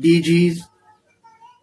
DGs,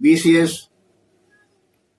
BCS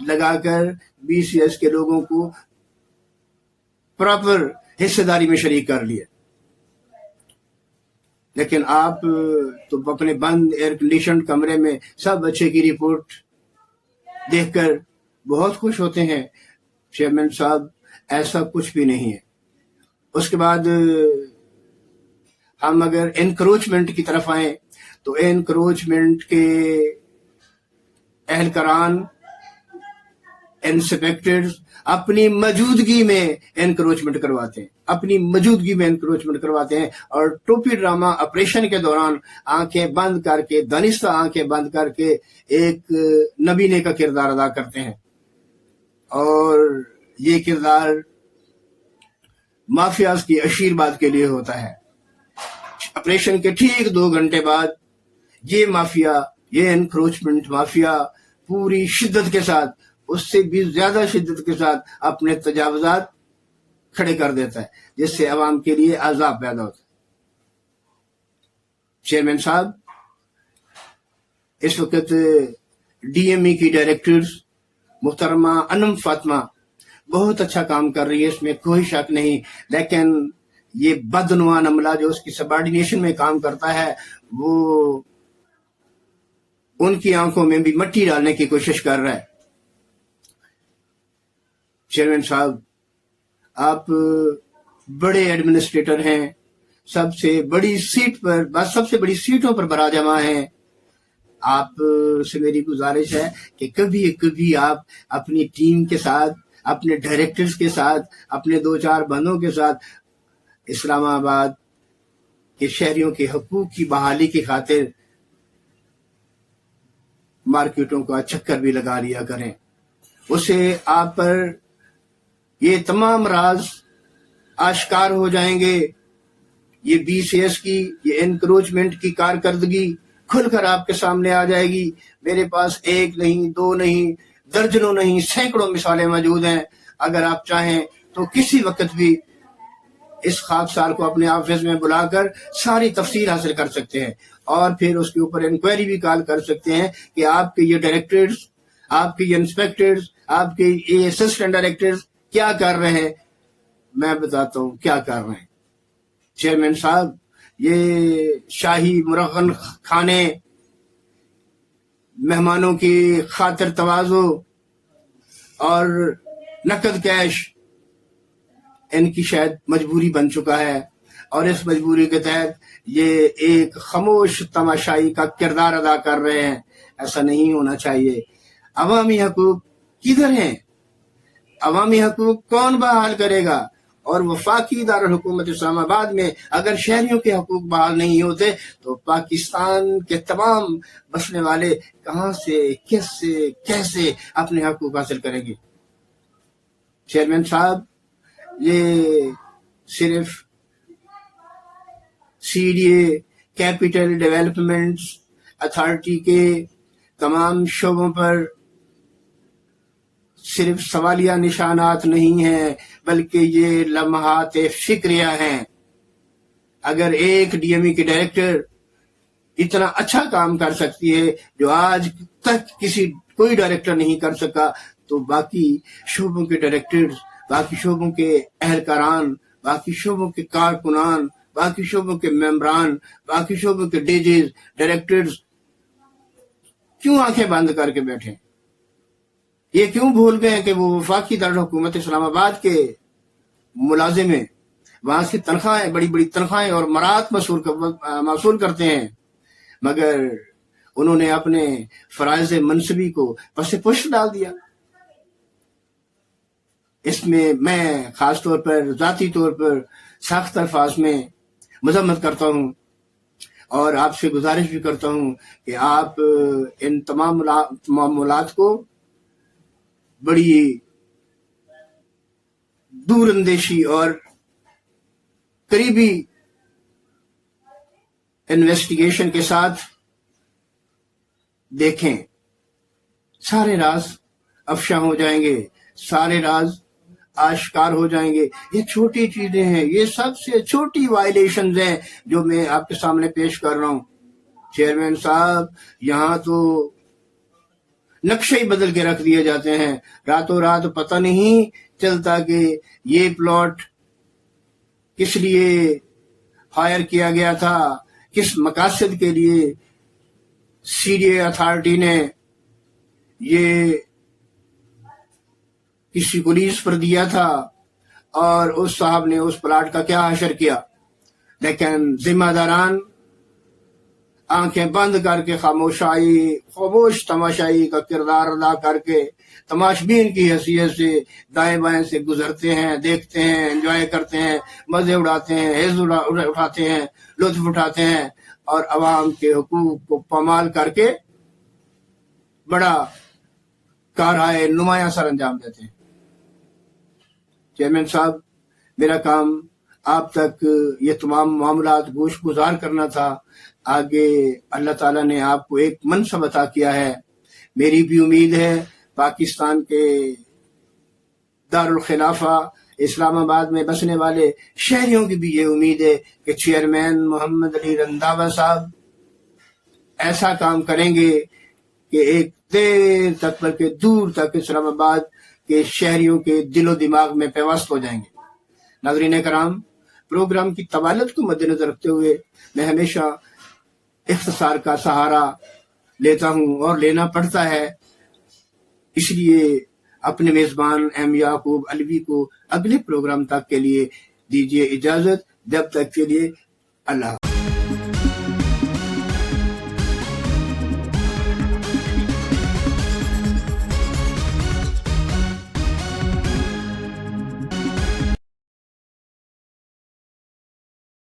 لگا کر BCS کے لوگوں کو پراپر حصے داری میں شریک کر لیا. لیکن آپ تو اپنے بند ایئر کنڈیشنڈ کمرے میں سب بچے کی رپورٹ دیکھ کر بہت خوش ہوتے ہیں. چیئرمین صاحب ایسا کچھ بھی نہیں ہے. اس کے بعد ہم اگر انکروچمنٹ کی طرف آئیں تو انکروچمنٹ کے اہلکاران انسپیکٹرز اپنی موجودگی میں انکروچمنٹ کرواتے ہیں، اپنی موجودگی میں انکروچمنٹ کرواتے ہیں، اور ٹوپی ڈرامہ آپریشن کے دوران آنکھیں بند کر کے، دانستہ آنکھیں بند کر کے ایک نبینے کا کردار ادا کرتے ہیں. اور یہ کردار مافیاز کی اشیرباد کے لیے ہوتا ہے. آپریشن کے ٹھیک 2 گھنٹے بعد یہ مافیا، یہ انکروچمنٹ مافیا پوری شدت کے ساتھ، اس سے بھی زیادہ شدت کے ساتھ اپنے تجاوزات کھڑے کر دیتا ہے، جس سے عوام کے لیے عذاب پیدا ہوتا ہے. چیئرمین صاحب اس وقت DME کی ڈائریکٹرز محترمہ انم فاطمہ بہت اچھا کام کر رہی ہے، اس میں کوئی شک نہیں. لیکن یہ بدعنوان عملہ جو اس کی سبارڈینیشن میں کام کرتا ہے، وہ ان کی آنکھوں میں بھی مٹی ڈالنے کی کوشش کر رہا ہے. چیئرمین صاحب آپ بڑے ایڈمنسٹریٹر ہیں، سب سے بڑی سیٹ پر، بس سب سے بڑی سیٹوں پر براجمع ہیں. آپ سے میری گزارش ہے کہ کبھی آپ اپنی ٹیم کے ساتھ، اپنے ڈائریکٹرز کے ساتھ، اپنے 2-4 بندوں کے ساتھ اسلام آباد کے شہریوں کے حقوق کی بحالی کی خاطر مارکیٹوں کا چکر بھی لگا لیا کریں. اس سے آپ پر یہ تمام راز آشکار ہو جائیں گے. یہ BCS کی، یہ انکروچمنٹ کی کارکردگی کھل کر آپ کے سامنے آ جائے گی. میرے پاس 1 نہیں، 2 نہیں، درجنوں نہیں، سینکڑوں مثالیں موجود ہیں. اگر آپ چاہیں تو کسی وقت بھی اس خاکسار کو اپنے آفس میں بلا کر ساری تفصیل حاصل کر سکتے ہیں، اور پھر اس کے اوپر انکوائری بھی کال کر سکتے ہیں کہ آپ کے یہ ڈائریکٹرز، آپ کے یہ انسپیکٹرز، آپ کے یہ اسسٹنٹ ڈائریکٹرز کیا کر رہے ہیں. میں بتاتا ہوں کیا کر رہے ہیں. چیئرمین صاحب یہ شاہی مرغن کھانے، مہمانوں کی خاطر تواضع اور نقد کیش ان کی شاید مجبوری بن چکا ہے، اور اس مجبوری کے تحت یہ ایک خاموش تماشائی کا کردار ادا کر رہے ہیں. ایسا نہیں ہونا چاہیے. عوامی حقوق کدھر ہیں؟ عوامی حقوق کون بحال کرے گا؟ اور وفاقی دارالحکومت اسلام آباد میں اگر شہریوں کے حقوق بحال نہیں ہوتے تو پاکستان کے تمام بسنے والے کہاں سے، کیسے اپنے حقوق حاصل کریں گے؟ چیئرمین صاحب یہ صرف CDA کیپٹل ڈیولپمنٹ اتھارٹی کے تمام شعبوں پر صرف سوالیہ نشانات نہیں ہیں، بلکہ یہ لمحات فکریہ ہیں. اگر ایک DME کے ڈائریکٹر اتنا اچھا کام کر سکتی ہے جو آج تک کوئی ڈائریکٹر نہیں کر سکا، تو باقی شعبوں کے ڈائریکٹرز، باقی شعبوں کے اہلکاران، باقی شعبوں کے کارکنان، باقی شعبوں کے ممبران، باقی شعبوں کے DGs، ڈائریکٹرز کیوں آنکھیں بند کر کے بیٹھے؟ یہ کیوں بھول گئے کہ وہ وفاقی دارالحکومت اسلام آباد کے ملازم ہیں، وہاں سے تنخواہیں، بڑی بڑی تنخواہیں اور مرات موصول کرتے ہیں، مگر انہوں نے اپنے فرائض منصبی کو پس پشت ڈال دیا. اس میں خاص طور پر، ذاتی طور پر سخت الفاظ میں مذمت کرتا ہوں، اور آپ سے گزارش بھی کرتا ہوں کہ آپ ان تمام معاملات کو بڑی دور اندیشی اور قریبی انویسٹیگیشن کے ساتھ دیکھیں. سارے راز افشاں ہو جائیں گے، سارے راز آشکار ہو جائیں گے. یہ چھوٹی چیزیں ہیں، یہ سب سے چھوٹی وائلیشنز ہیں جو میں آپ کے سامنے پیش کر رہا ہوں. چیئرمین صاحب یہاں تو نقشے ہی بدل کے رکھ دیے جاتے ہیں. راتوں رات پتہ نہیں چلتا کہ یہ پلاٹ کس لیے ہائر کیا گیا تھا, کس مقاصد کے لیے سی ڈی اے اتھارٹی نے یہ کسی پولیس پر دیا تھا, اور اس صاحب نے اس پلاٹ کا کیا حشر کیا. لیکن ذمہ داران آنکھیں بند کر کے خاموش تماشائی کا کردار ادا کر کے تماشبین کی حیثیت سے دائیں بائیں سے گزرتے ہیں, دیکھتے ہیں, انجوائے کرتے ہیں, مزے اڑاتے ہیں, حیض اٹھاتے ہیں, لطف اٹھاتے ہیں, اور عوام کے حقوق کو پامال کر کے بڑا کارہائے نمایاں سر انجام دیتے ہیں. چیئرمین صاحب, میرا کام آپ تک یہ تمام معاملات گوش گزار کرنا تھا. آگے اللہ تعالیٰ نے آپ کو ایک منصب عطا کیا ہے. میری بھی امید ہے, پاکستان کے دارالخلافہ اسلام آباد میں بسنے والے شہریوں کی بھی یہ امید ہے کہ چیئرمین محمد علی رنداوا صاحب ایسا کام کریں گے کہ ایک دیر تک بلکہ دور تک اسلام آباد کے شہریوں کے دل و دماغ میں پیوست ہو جائیں گے. ناظرین کرام, پروگرام کی طوالت کو مد نظر رکھتے ہوئے میں ہمیشہ اختصار کا سہارا لیتا ہوں اور لینا پڑتا ہے. اس لیے اپنے میزبان ایم یعقوب علوی کو اگلے پروگرام تک کے لیے دیجیے اجازت. جب تک کے لیے اللہ.